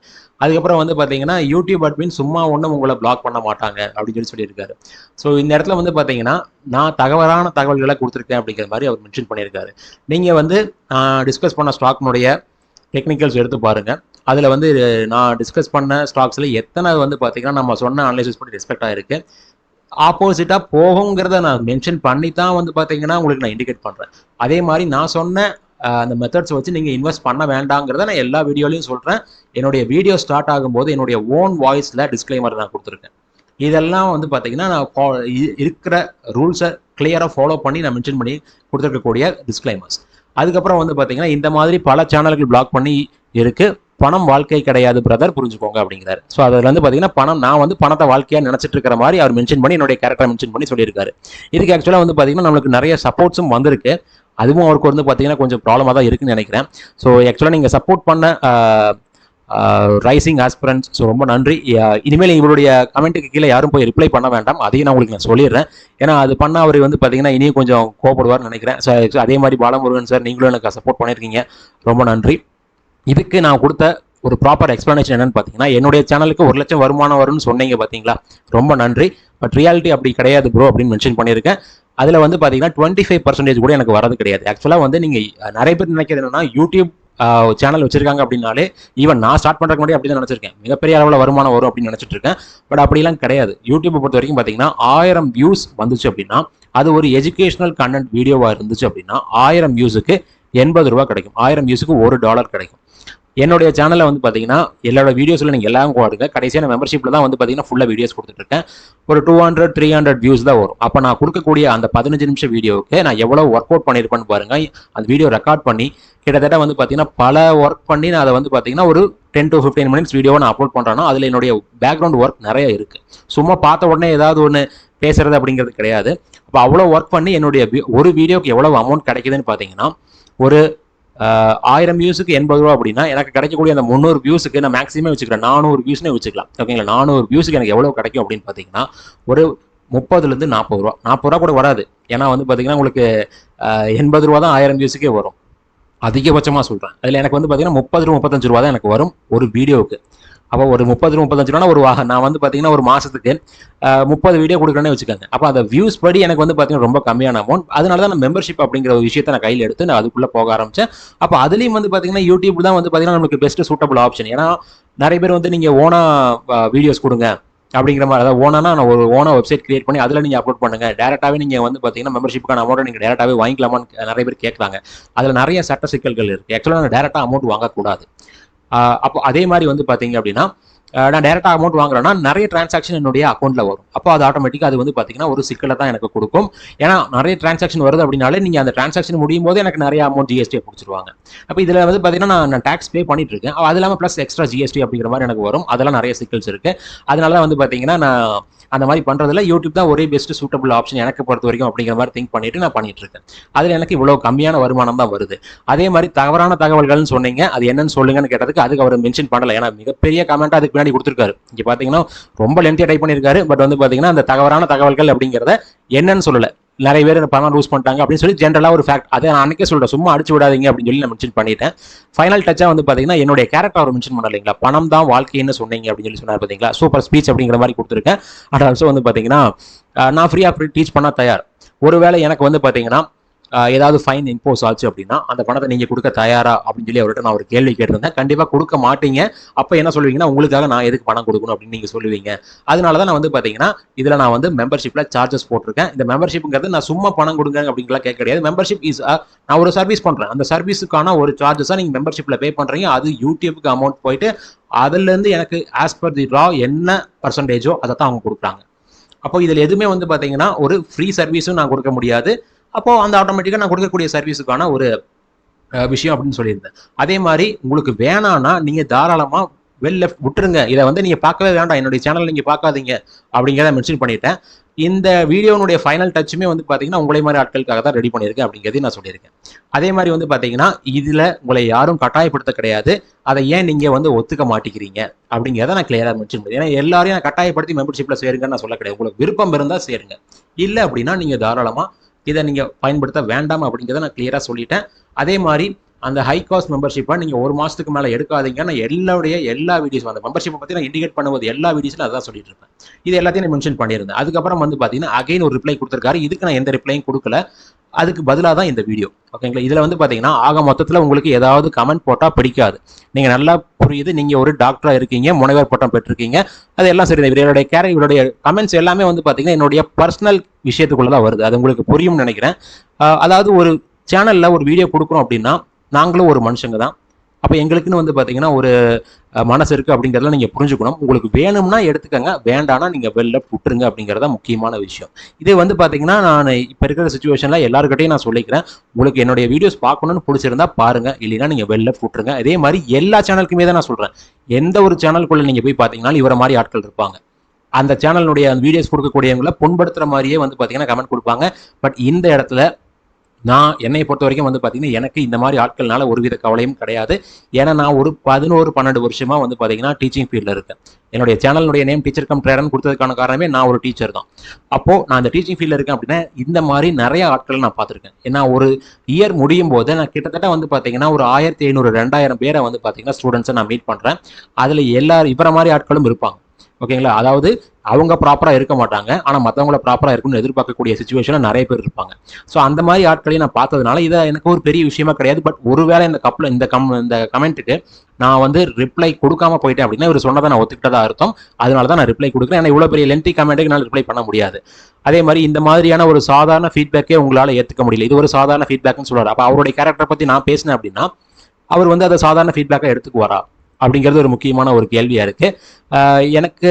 அதுக்கப்புறம் வந்து பார்த்தீங்கன்னா யூடியூப் அட்மின் சும்மா ஒன்றும் உங்களை பிளாக் பண்ண மாட்டாங்க அப்படின்னு சொல்லியிருக்காரு. ஸோ இந்த இடத்துல வந்து பார்த்தீங்கன்னா நான் தவறான தகவல்களை கொடுத்துருக்கேன் அப்படிங்கிற மாதிரி அவர் மென்ஷன் பண்ணியிருக்காரு. நீங்கள் வந்து டிஸ்கஸ் பண்ண ஸ்டாக்னுடைய டெக்னிக்கல்ஸ் எடுத்து பாருங்கள். அதில் வந்து நான் டிஸ்கஸ் பண்ண ஸ்டாக்ஸில் எத்தனை வந்து பார்த்தீங்கன்னா நம்ம சொன்ன அனலைசிஸ் பண்ணி ரெஸ்பெக்ட் ஆகிருக்கு, ஆப்போசிட்டாக போகுங்கிறத நான் மென்ஷன் பண்ணி தான் வந்து பார்த்தீங்கன்னா உங்களுக்கு நான் இண்டிகேட் பண்ணுறேன். அதே மாதிரி நான் சொன்ன அந்த மெத்தட்ஸ் வச்சு நீங்கள் இன்வெஸ்ட் பண்ண வேண்டாங்கிறத நான் எல்லா வீடியோலையும் சொல்கிறேன். என்னுடைய வீடியோ ஸ்டார்ட் ஆகும்போது என்னுடைய ஓன் வாய்ஸில் டிஸ்க்ளைமர் நான் கொடுத்துருக்கேன். இதெல்லாம் வந்து பார்த்தீங்கன்னா நான் இருக்கிற ரூல்ஸை கிளியராக ஃபாலோ பண்ணி நான் மென்ஷன் பண்ணி கொடுத்துருக்கக்கூடிய டிஸ்க்ளைமர்ஸ். அதுக்கப்புறம் வந்து பார்த்தீங்கன்னா இந்த மாதிரி பல சேனல்கள் பிளாக் பண்ணி இருக்கு, பணம் வாழ்க்கை கிடையாது பிரதர், புரிஞ்சுக்கோங்க அப்படிங்கிறாரு. ஸோ அதில் வந்து பார்த்தீங்கன்னா நான் வந்து பணத்தை வாழ்க்கையாக நினச்சிட்டு இருக்கிற மாதிரி அவர் மென்ஷன் பண்ணி என்னுடைய கேரக்டரை மென்ஷன் பண்ணி சொல்லியிருக்காரு. இதுக்கு ஆக்சுவலாக வந்து பார்த்தீங்கன்னா நம்மளுக்கு நிறைய சப்போர்ட்ஸும் வந்திருக்கு. அதுவும் அவருக்கு வந்து பார்த்தீங்கன்னா கொஞ்சம் ப்ராப்ளமாக தான் இருக்குன்னு நினைக்கிறேன். ஸோ ஆக்சுவலாக நீங்கள் சப்போர்ட் பண்ண ரைசிங் ஆஸ்பிரன்ஸ், ஸோ ரொம்ப நன்றி. இனிமேல் இவருடைய கமெண்ட்டுக்கு கீழே யாரும் போய் ரிப்ளை பண்ண வேண்டாம், அதையும் நான் உங்களுக்கு நான் சொல்லிடுறேன். ஏன்னா அது பண்ண அவர் வந்து பார்த்தீங்கன்னா இனியும் கொஞ்சம் கோவப்படுவார்னு நினைக்கிறேன். ஸோ அதே மாதிரி பாலமுருகன் சார், நீங்களும் எனக்கு சப்போர்ட் பண்ணியிருக்கீங்க, ரொம்ப நன்றி. இதுக்கு நான் கொடுத்த ஒரு ப்ராப்பர் எக்ஸ்பிளனேஷன் என்னன்னு பார்த்தீங்கன்னா, என்னுடைய சேனலுக்கு 1 லட்சம் வருமானம் வரும்னு சொன்னீங்க பார்த்தீங்களா, ரொம்ப நன்றி. பட் ரியாலிட்டி அப்படி கிடையாது ப்ரோ அப்படின்னு மென்ஷன் பண்ணியிருக்கேன். அதில் வந்து பார்த்தீங்கன்னா 25% கூட எனக்கு வரது கிடையாது. ஆக்சுவலாக வந்து நீங்கள் நிறைய பேர் நினைக்கிறது என்னன்னா, யூடியூப் சேனல் வச்சிருக்காங்க அப்படின்னாலே, ஈவன் நான் ஸ்டார்ட் பண்ணுறதுக்கு முன்னாடி அப்படி தான் நினச்சிருக்கேன், மிகப்பெரிய அளவில் வருமானம் வரும் அப்படின்னு நினச்சிட்டு இருக்கேன். பட் அப்படிலாம் கிடையாது. யூடியூப்பை பொறுத்த வரைக்கும் பார்த்தீங்கன்னா 1000 வியூஸ் வந்துச்சு அப்படின்னா, அது ஒரு எஜுகேஷனல் கண்டென்ட் வீடியோவாக இருந்துச்சு அப்படின்னா 1000 வியூஸுக்கு 80 ரூபா கிடைக்கும், 1000 வியூஸுக்கு $1 கிடைக்கும். என்னுடைய சேனலில் வந்து பார்த்தீங்கன்னா எல்லாரோட வீடியோஸில் நீங்கள் எல்லாம் பாருங்க, கடைசியான மெம்பர்ஷிப்பில் தான் வந்து பார்த்தீங்கன்னா ஃபுல்லாக வீடியோஸ் கொடுத்துட்ருக்கேன். ஒரு 200-300 வியூஸ் தான் வரும். அப்போ நான் கொடுக்கக்கூடிய அந்த 15 நிமிஷம் வீடியோவுக்கு நான் எவ்வளோ ஒர்க் அவுட் பண்ணியிருப்பேன்னு பாருங்க. அந்த வீடியோ ரெக்கார்ட் பண்ணி கிட்டத்தட்ட வந்து பார்த்தீங்கன்னா பல ஒர்க் பண்ணி நான் அதை வந்து பார்த்தீங்கன்னா ஒரு 10 to 15 மினிட்ஸ் வீடியோவை நான் அப்லோட் பண்ணுறேன்னா அதில் என்னுடைய பேக்ரவுண்ட் ஒர்க் நிறைய இருக்குது. சும்மா பார்த்த உடனே ஏதாவது ஒன்று பேசுறது அப்படிங்கிறது கிடையாது. அப்போ அவ்வளோ ஒர்க் பண்ணி என்னுடைய ஒரு வீடியோக்கு எவ்வளோ அமௌண்ட் கிடைக்குதுன்னு பார்த்தீங்கன்னா, ஒரு 1000 வியூஸுக்கு 80 ரூபா அப்படின்னா எனக்கு கிடைக்கக்கூடிய அந்த 300 வியூஸுக்கு நான் மேக்ஸிமம் வச்சுக்கிறேன், 400 வியூஸ்னே வச்சுக்கலாம். ஓகேங்களா, 400 வியூஸுக்கு எனக்கு எவ்வளோ கிடைக்கும் அப்படின்னு பார்த்தீங்கன்னா ஒரு 30லேருந்து 40 ரூபா. 40 ரூபா கூட வராது, ஏன்னா வந்து பார்த்தீங்கன்னா உங்களுக்கு 80 ரூபா தான் 1000 வியூஸுக்கே வரும், அதிகபட்சமாக சொல்கிறேன். அதில் எனக்கு வந்து பார்த்தீங்கன்னா 30-35 ரூபா தான் எனக்கு வரும் ஒரு வீடியோவுக்கு. அப்போ ஒரு 30-35 ரூபா ஒரு நான் வந்து பார்த்தீங்கன்னா ஒரு மாதத்துக்கு 30 வீடியோ கொடுக்குறேன்னு வச்சுக்கோங்க. அப்போ அந்த வியூஸ் படி எனக்கு வந்து பார்த்தீங்கன்னா ரொம்ப கம்மியான அமௌண்ட். அதனால தான் நான் மெம்பர்ஷிப் அப்படிங்கிற ஒரு விஷயத்தை நான் கையில் எடுத்து நான் அதுக்குள்ளே போக ஆரம்பித்தேன். அப்போ அதுலேயும் வந்து பார்த்தீங்கன்னா யூடியூப் தான் வந்து பார்த்தீங்கன்னா நமக்கு பெஸ்ட் சூட்டபிள் ஆப்ஷன். ஏன்னா நிறைய பேர் வந்து நீங்கள் ஓனாக வீடியோஸ் கொடுங்க அப்படிங்கிற மாதிரி, அதாவது ஓனா நான் ஒரு ஓனா வெப்சைட் கிரியேட் பண்ணி அதில் நீங்கள் அப்லோட் பண்ணுங்க, டேரெக்டாகவே நீங்கள் வந்து பார்த்தீங்கன்னா மெம்பர்ஷிப்புக்கான அமௌண்ட்டை நீங்கள் டேரெக்டாகவே வாங்கிக்கலாமான்னு நிறைய பேர் கேட்குறாங்க. அதில் நிறைய சட்ட சிக்கல்கள் இருக்குது. ஆக்சுவலாக நான் டேரெக்டாக அமௌண்ட் வாங்கக்கூடாது. அப்போ அதே மாதிரி வந்து பார்த்தீங்க அப்படின்னா நான் டேரெக்டாக அமௌண்ட் வாங்குறேன்னா நிறைய டிரான்சாக்ஷன் என்னுடைய அக்கௌண்ட்டில் வரும். அப்போ அது ஆட்டோமேட்டிக்காக அது வந்து பார்த்தீங்கன்னா ஒரு சிக்கலை தான் எனக்கு கொடுக்கும். ஏன்னா நிறைய டிரான்சாக்ஷன் வருது அப்படின்னாலே நீங்கள் அந்த டிரான்சாக்ஷன் முடியும் போது எனக்கு நிறைய அமௌண்ட் ஜிஎஸ்டியை பிடிச்சிருவாங்க. அப்போ இதில் வந்து பார்த்தீங்கன்னா நான் டேக்ஸ் பே பண்ணிட்டு இருக்கேன், அது இல்லாமல் ப்ளஸ் எக்ஸ்ட்ரா ஜிஎஸ்டி அப்படிங்கிற மாதிரி எனக்கு வரும். அதெல்லாம் நிறைய சிக்கல்ஸ் இருக்குது. அதனால தான் வந்து பார்த்தீங்கன்னா நான் அந்த மாதிரி பண்ணுறதுல யூடியூப் தான் ஒரே பெஸ்ட் சூட்டபிள் ஆப்ஷன் எனக்கு பொறுத்த வரைக்கும் அப்படிங்கிற மாதிரி திங்க் பண்ணிட்டு நான் பண்ணிட்டு இருக்கேன். அதில் எனக்கு இவ்வளோ கம்மியான வருமானம் தான் வருது. அதே மாதிரி தவறான தகவல்கள்னு சொன்னீங்க, அது என்னன்னு சொல்லுங்கன்னு கேட்டதுக்கு அதுக்கு அவர் மென்ஷன் பண்ணல. ஏன்னா மிகப்பெரிய கமெண்ட் அதுக்கு பின்னாடி கொடுத்துருக்காரு. இங்கே பார்த்தீங்கன்னா ரொம்ப லென்த்தியாக டைப் பண்ணியிருக்காரு. பட் வந்து பார்த்தீங்கன்னா அந்த தவறான தகவல்கள் அப்படிங்கிறத என்னன்னு சொல்லலை. நிறைய பேர் பணம் லூஸ் பண்ணிட்டாங்க அப்படின்னு சொல்லி ஜென்ரலாக ஒரு ஃபேக்ட். அதை நான் அன்றைக்கே சொல்கிறேன், சும்மா அடிச்சு விடாதீங்க அப்படின்னு சொல்லி நான் மென்ஷன் பண்ணிட்டேன். ஃபைனல் டச்சாக வந்து பார்த்தீங்கன்னா என்னுடைய கேரக்டர் அவர் மென்ஷன் பண்ண இல்லைங்களா, பணம் தான் வாழ்க்கைன்னு சொன்னீங்க அப்படின்னு சொல்லி சொன்னார் பார்த்தீங்களா, சூப்பர் ஸ்பீச் அப்படிங்கிற மாதிரி கொடுத்துருக்கேன். அண்ட் ஆல்சோ வந்து பார்த்தீங்கன்னா நான் ஃப்ரீயாக டீச் பண்ண தயார். ஒருவேளை எனக்கு வந்து பார்த்தீங்கன்னா ஏதாவது ஃபைன் இம்போஸ் ஆச்சு அப்படின்னா அந்த பணத்தை நீங்கள் கொடுக்க தயாரா அப்படின்னு சொல்லி அவர்கிட்ட நான் ஒரு கேள்வி கேட்டிருந்தேன். கண்டிப்பாக கொடுக்க மாட்டீங்க. அப்போ என்ன சொல்லுவீங்கன்னா, உங்களுக்காக நான் எதுக்கு பணம் கொடுக்கணும் அப்படின்னு நீங்கள் சொல்லுவீங்க. அதனால தான் நான் வந்து பார்த்தீங்கன்னா இதில் நான் வந்து மெம்பர்ஷிப்பில் சார்ஜஸ் போட்டிருக்கேன். இந்த மெம்பர்ஷிப்புங்கிறது நான் சும்மா பணம் கொடுங்க அப்படிங்கலாம் கேட்க கிடையாது. மெம்பர்ஷிப் இஸ் நான் ஒரு சர்வீஸ் பண்ணுறேன். அந்த சர்வீஸுக்கான ஒரு சார்ஜஸாக நீங்கள் மெம்பர்ஷிப்பில் பே பண்ணுறீங்க. அது யூடியூபுக்கு அமௌண்ட் போயிட்டு அதுலேருந்து எனக்கு ஆஸ் பர் தி ரா என்ன பர்சன்டேஜோ அதை தான் அவங்க கொடுக்குறாங்க. அப்போ இதில் எதுவுமே வந்து பார்த்தீங்கன்னா ஒரு ஃப்ரீ சர்வீஸும் நான் கொடுக்க முடியாது. அப்போது அந்த ஆட்டோமேட்டிக்காக நான் கொடுக்கக்கூடிய சர்வீஸுக்கான ஒரு விஷயம் அப்படின்னு சொல்லியிருந்தேன். அதே மாதிரி உங்களுக்கு வேணான்னா நீங்கள் தாராளமாக வெளில விட்டுருங்க. இதை வந்து நீங்கள் பார்க்கவே வேண்டாம், என்னுடைய சேனல் நீங்கள் பார்க்காதீங்க அப்படிங்கிறத மென்ஷன் பண்ணிட்டேன். இந்த வீடியோனுடைய ஃபைனல் டச்சுமே வந்து பார்த்தீங்கன்னா உங்களை மாதிரி ஆட்களுக்காக தான் ரெடி பண்ணியிருக்கேன் அப்படிங்கிறதையும் நான் சொல்லியிருக்கேன். அதே மாதிரி வந்து பார்த்தீங்கன்னா இதில் உங்களை யாரும் கட்டாயப்படுத்த கிடையாது. அதை ஏன் நீங்கள் வந்து ஒத்துக்க மாட்டேங்கிறீங்க அப்படிங்கிறத நான் கிளியராக மென்ஷன் பண்ணி, ஏன்னா எல்லாரையும் நான் கட்டாயப்படுத்தி மெம்பர்ஷிப்பில் சேருங்கன்னு நான் சொல்ல கிடையாது. உங்களுக்கு விருப்பம் இருந்தால் சேருங்க, இல்லை அப்படின்னா நீங்கள் தாராளமாக இதை நீங்கள் பயன்படுத்த வேண்டாம் அப்படிங்கிறத நான் கிளியராக சொல்லிட்டேன். அதே மாதிரி அந்த ஹை காஸ்ட் மெம்பர்ஷிப்பை நீங்கள் ஒரு மாதத்துக்கு மேலே எடுக்காதீங்க. நான் எல்லா வீடியோஸும் அந்த மெம்பர்ஷிப்பை பற்றி நான் இண்டிகேட் பண்ணுவது எல்லா வீடியோஸில் அதான் சொல்லிட்டு இருப்பேன். இது எல்லாத்தையும் நான் மென்ஷன் பண்ணியிருந்தேன். அதுக்கப்புறம் வந்து பார்த்தீங்கன்னா அகைன் ஒரு ரிப்ளை கொடுத்துருக்காரு. இதுக்கு நான் எந்த ரிப்ளையும் கொடுக்கல, அதுக்கு பதிலாக தான் இந்த வீடியோ. ஓகேங்களா, இதில் வந்து பார்த்தீங்கன்னா ஆக மொத்தத்தில் உங்களுக்கு ஏதாவது கமெண்ட் போட்டால் பிடிக்காது. நீங்கள் நல்லா புரியுது, நீங்கள் ஒரு டாக்டராக இருக்கீங்க, முனைவர் பட்டம் பெற்றிருக்கீங்க, அது எல்லாம் சரி. இவருடைய கமெண்ட்ஸ் எல்லாமே வந்து பார்த்தீங்கன்னா என்னுடைய பர்சனல் விஷயத்துக்குள்ள தான் வருது. அது உங்களுக்கு புரியும்னு நினைக்கிறேன். அதாவது ஒரு சேனலில் ஒரு வீடியோ கொடுக்குறோம் அப்படின்னா நாங்களும் ஒரு மனுஷங்க தான். அப்போ எங்களுக்குன்னு வந்து பார்த்தீங்கன்னா ஒரு மனசு இருக்குது அப்படிங்கிறத நீங்கள் புரிஞ்சுக்கணும். உங்களுக்கு வேணும்னா எடுத்துக்கங்க, வேண்டானா நீங்கள் வெளில விட்டுருங்க அப்படிங்கிறத முக்கியமான விஷயம். இது வந்து பார்த்தீங்கன்னா நான் இப்போ இருக்கிற சுச்சுவேஷனில் எல்லாருக்கிட்டையும் நான் சொல்லிக்கிறேன், உங்களுக்கு என்னுடைய வீடியோஸ் பார்க்கணும்னு பிடிச்சிருந்தா பாருங்கள், இல்லைன்னா நீங்கள் வெளில விட்டுருங்க. அதே மாதிரி எல்லா சேனலுக்குமே தான் நான் சொல்கிறேன். எந்த ஒரு சேனலுக்குள்ளே நீங்கள் போய் பார்த்தீங்கன்னா இவரை மாதிரி ஆட்கள் இருப்பாங்க. அந்த சேனலுடைய அந்த வீடியோஸ் கொடுக்கக்கூடியவங்களை புண்படுத்துகிற மாதிரியே வந்து பார்த்தீங்கன்னா கமெண்ட் கொடுப்பாங்க. பட் இந்த இடத்துல நான் என்னை பொறுத்த வரைக்கும் வந்து பார்த்தீங்கன்னா எனக்கு இந்த மாதிரி ஆட்கள்னால ஒருவித கவலையும் கிடையாது. ஏன்னா நான் ஒரு 11-12 வருஷமாக வந்து பார்த்தீங்கன்னா டீச்சிங் ஃபீல்டில் இருக்கேன். என்னுடைய சேனலுடைய நேம் டீச்சர் கம் ட்ரெய்னர் கொடுத்ததுக்கான காரணமே நான் ஒரு டீச்சர் தான். அப்போது நான் அந்த டீச்சிங் ஃபீல்டில் இருக்கேன் அப்படின்னா இந்த மாதிரி நிறைய ஆட்களை நான் பார்த்துருக்கேன். ஏன்னா ஒரு இயர் முடியும் போது நான் கிட்டத்தட்ட வந்து பார்த்தீங்கன்னா ஒரு 1500-2000 பேரை வந்து பார்த்தீங்கன்னா ஸ்டூடெண்ட்ஸை நான் மீட் பண்ணுறேன். அதில் இவரை மாதிரி ஆட்களும் இருப்பாங்க. ஓகேங்களா, அதாவது அவங்க ப்ராப்பராக இருக்க மாட்டாங்க, ஆனால் மற்றவங்கள ப்ராப்பராக இருக்குன்னு எதிர்பார்க்கக்கூடிய சுச்சுவேஷனில் நிறைய பேர் இருப்பாங்க. ஸோ அந்த மாதிரி ஆட்களையும் நான் பார்த்ததுனால இதை எனக்கு ஒரு பெரிய விஷயமா கிடையாது. பட் ஒருவேளை இந்த கமெண்ட்டுக்கு நான் வந்து ரிப்ளை கொடுக்காம போயிட்டேன் அப்படின்னா இவர் சொன்னதை நான் ஒத்துக்கிட்டதா அர்த்தம். அதனால தான் நான் ரிப்ளை கொடுக்குறேன். ஏன்னா இவ்வளோ பெரிய லென்த்தி கமெண்ட்டுக்கு நான் ரிப்ளை பண்ண முடியாது. அதே மாதிரி இந்த மாதிரியான ஒரு சாதாரண ஃபீட்பேக்கே உங்களால் ஏற்றுக்க முடியல, இது ஒரு சாதாரண ஃபீட்பேக்னு சொல்கிறார். அப்போ அவருடைய கேரக்டரை பற்றி நான் பேசினேன் அப்படின்னா அவர் வந்து அதை சாதாரண ஃபீட்பேக்காக எடுத்துக்குவாரா அப்படிங்கிறது ஒரு முக்கியமான ஒரு கேள்வியாக இருக்குது. எனக்கு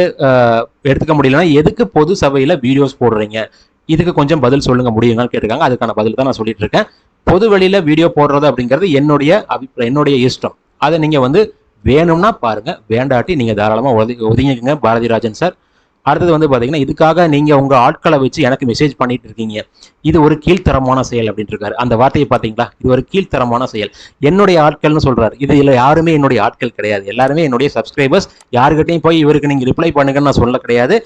எடுத்துக்க முடியலன்னா எதுக்கு பொது சபையில் வீடியோஸ் போடுறீங்க, இதுக்கு கொஞ்சம் பதில் சொல்லுங்க முடியுங்கன்னு கேட்டிருக்காங்க. அதுக்கான பதில் தான் நான் சொல்லிட்டு இருக்கேன். பொது வெளியில் வீடியோ போடுறது அப்படிங்கிறது என்னுடைய இஷ்டம். அதை நீங்கள் வந்து வேணும்னா பாருங்கள், வேண்டாட்டி நீங்கள் தாராளமாக ஒதுங்கிக்கங்க பாரதிராஜன் சார். அடுத்தது வந்து பார்த்தீங்கன்னா இதுக்காக நீங்கள் உங்கள் ஆட்களை வச்சு எனக்கு மெசேஜ் பண்ணிட்டு இருக்கீங்க, இது ஒரு கீழ்த்தரமான செயல் அப்படின்ட்டு இருக்காரு. அந்த வார்த்தையை பார்த்தீங்களா, இது ஒரு கீழ்த்தரமான செயல். என்னுடைய ஆட்கள்னு சொல்றாரு. இதில் யாருமே என்னுடைய ஆட்கள் கிடையாது, எல்லாருமே என்னுடைய சப்ஸ்கிரைபர்ஸ். யாருக்கிட்டையும் போய் இவருக்கு நீங்கள் ரிப்ளை பண்ணுங்கன்னு நான் சொல்ல கிடையாது.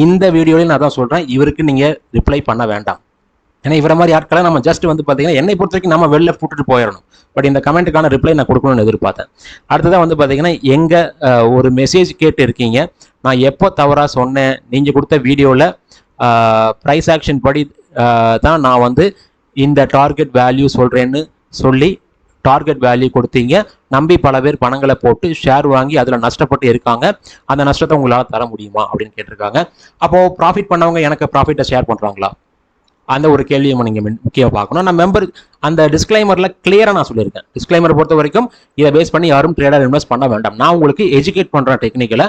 இந்த வீடியோலையும் நான் தான் சொல்கிறேன், இவருக்கு நீங்கள் ரிப்ளை பண்ண வேண்டாம். ஏன்னா இவரை மாதிரி ஆட்களை நம்ம ஜஸ்ட் வந்து பார்த்தீங்கன்னா என்னை பொறுத்த வரைக்கும் நம்ம வெளில போட்டுட்டு போயிடணும். பட் இந்த கமெண்ட்டுக்கான ரிப்ளை நான் கொடுக்கணும்னு எதிர்பார்த்தேன். அடுத்ததான் வந்து பார்த்தீங்கன்னா ஒரு மெசேஜ் கேட்டு இருக்கீங்க, நான் எப்போ தவறாக சொன்னேன், நீங்கள் கொடுத்த வீடியோவில் ப்ரைஸ் ஆக்ஷன் படி தான் நான் வந்து இந்த டார்கெட் வேல்யூ சொல்கிறேன்னு சொல்லி டார்கெட் வேல்யூ கொடுத்தீங்க, நம்பி பல பேர் பணங்களை போட்டு ஷேர் வாங்கி அதில் நஷ்டப்பட்டு இருக்காங்க, அந்த நஷ்டத்தை உங்களால் தர முடியுமா அப்படின்னு கேட்டிருக்காங்க. அப்போது ப்ராஃபிட் பண்ணவங்க எனக்கு ப்ராஃபிட்டை ஷேர் பண்ணுறாங்களா, அந்த ஒரு கேள்வியை நீங்கள் முக்கியமாக பார்க்கணும். நான் அந்த டிஸ்க்ளைமரில் கிளியராக நான் சொல்லியிருக்கேன். டிஸ்க்ளைமரை பொறுத்த வரைக்கும் இதை பேஸ் பண்ணி யாரும் ட்ரேடர் இன்வெஸ்ட் பண்ண வேண்டாம். நான் உங்களுக்கு எஜுகேட் பண்ணுறேன் டெக்னிக்கலை.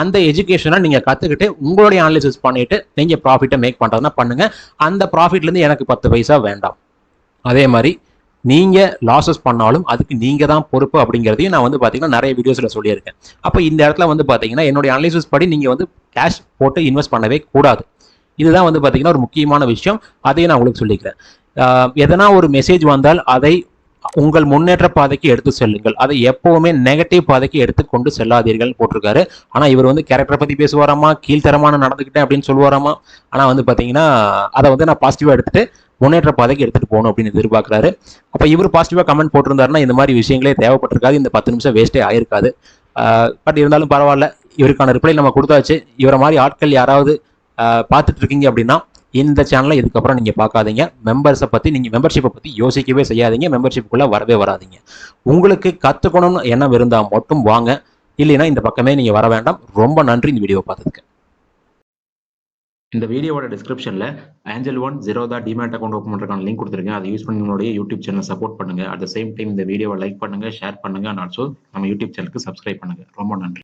அந்த எஜுகேஷனை நீங்கள் கற்றுக்கிட்டு உங்களுடைய அனாலிசிஸ் பண்ணிவிட்டு நீங்கள் ப்ராஃபிட்டை மேக் பண்ணுறதுனா பண்ணுங்கள். அந்த ப்ராஃபிட்லேருந்து எனக்கு 10 பைசா வேண்டாம். அதே மாதிரி நீங்கள் லாஸஸ் பண்ணாலும் அதுக்கு நீங்கள் தான் பொறுப்பு அப்படிங்கிறதையும் நான் வந்து பார்த்தீங்கன்னா நிறைய வீடியோஸில் சொல்லியிருக்கேன். அப்போ இந்த இடத்துல வந்து பார்த்தீங்கன்னா என்னுடைய அனாலிசிஸ் படி நீங்கள் வந்து கேஷ் போட்டு இன்வெஸ்ட் பண்ணவே கூடாது. இதுதான் வந்து பார்த்தீங்கன்னா ஒரு முக்கியமான விஷயம். அதையும் நான் உங்களுக்கு சொல்லிக்கிறேன். எதனா ஒரு மெசேஜ் வந்தால் அதை உங்கள் முன்னேற்ற பாதைக்கு எடுத்து செல்லுங்கள். அதை எப்பவுமே நெகட்டிவ் பாதைக்கு எடுத்துக்கொண்டு செல்லாதீர்கள் போட்டிருக்காரு. ஆனா இவர் வந்து கேரக்டரை பத்தி பேசுவாராமா, கீழ்த்தரமான நடந்துக்கிட்டேன் அப்படின்னு சொல்லுவாராமா. ஆனா வந்து பாத்தீங்கன்னா அதை வந்து நான் பாசிட்டிவா எடுத்துட்டு முன்னேற்ற பாதைக்கு எடுத்துட்டு போகணும் அப்படின்னு எதிர்பார்க்கிறாரு. அப்ப இவர் பாசிட்டிவா கமெண்ட் போட்டிருந்தாருன்னா இந்த மாதிரி விஷயங்களே தேவைப்பட்டிருக்காது, இந்த 10 நிமிஷம் வேஸ்டே ஆயிருக்காது. பட் இருந்தாலும் பரவாயில்ல, இவருக்கான ரிப்ளை நம்ம கொடுத்தாச்சு. இவரை மாதிரி ஆட்கள் யாராவது பார்த்துட்டு இருக்கீங்க அப்படின்னா இந்த சேனலை இதுக்கப்புறம் நீங்க பார்க்காதீங்க. மெம்பர்ஷிப்பை பத்தி யோசிக்கவே செய்யாதீங்க. மெம்பர்ஷிப்புக்குள்ள வரவே வராதீங்க. உங்களுக்கு கத்துக்கணும்னு எண்ணம் இருந்தா மட்டும் வாங்க, இல்லைன்னா இந்த பக்கமே நீங்க வர வேண்டாம். ரொம்ப நன்றி இந்த வீடியோ பார்த்ததுக்கு. இந்த வீடியோவோட டிஸ்கிரிப்ஷன்ல Angel One Zerodha demat account open பண்றதுக்கான லிங்க் கொடுத்துருக்கேன். அதை யூஸ் பண்ணி உங்களுடைய யூடியூப் சேனல் சப்போர்ட் பண்ணுங்க. அட் த சேம் டைம் இந்த வீடியோவை லைக் பண்ணுங்க, ஷேர் பண்ணுங்க, அண்ட் ஆல்சோ நம்ம யூடியூப் சேனலுக்கு சப்ஸ்கிரைப் பண்ணுங்க. ரொம்ப நன்றி.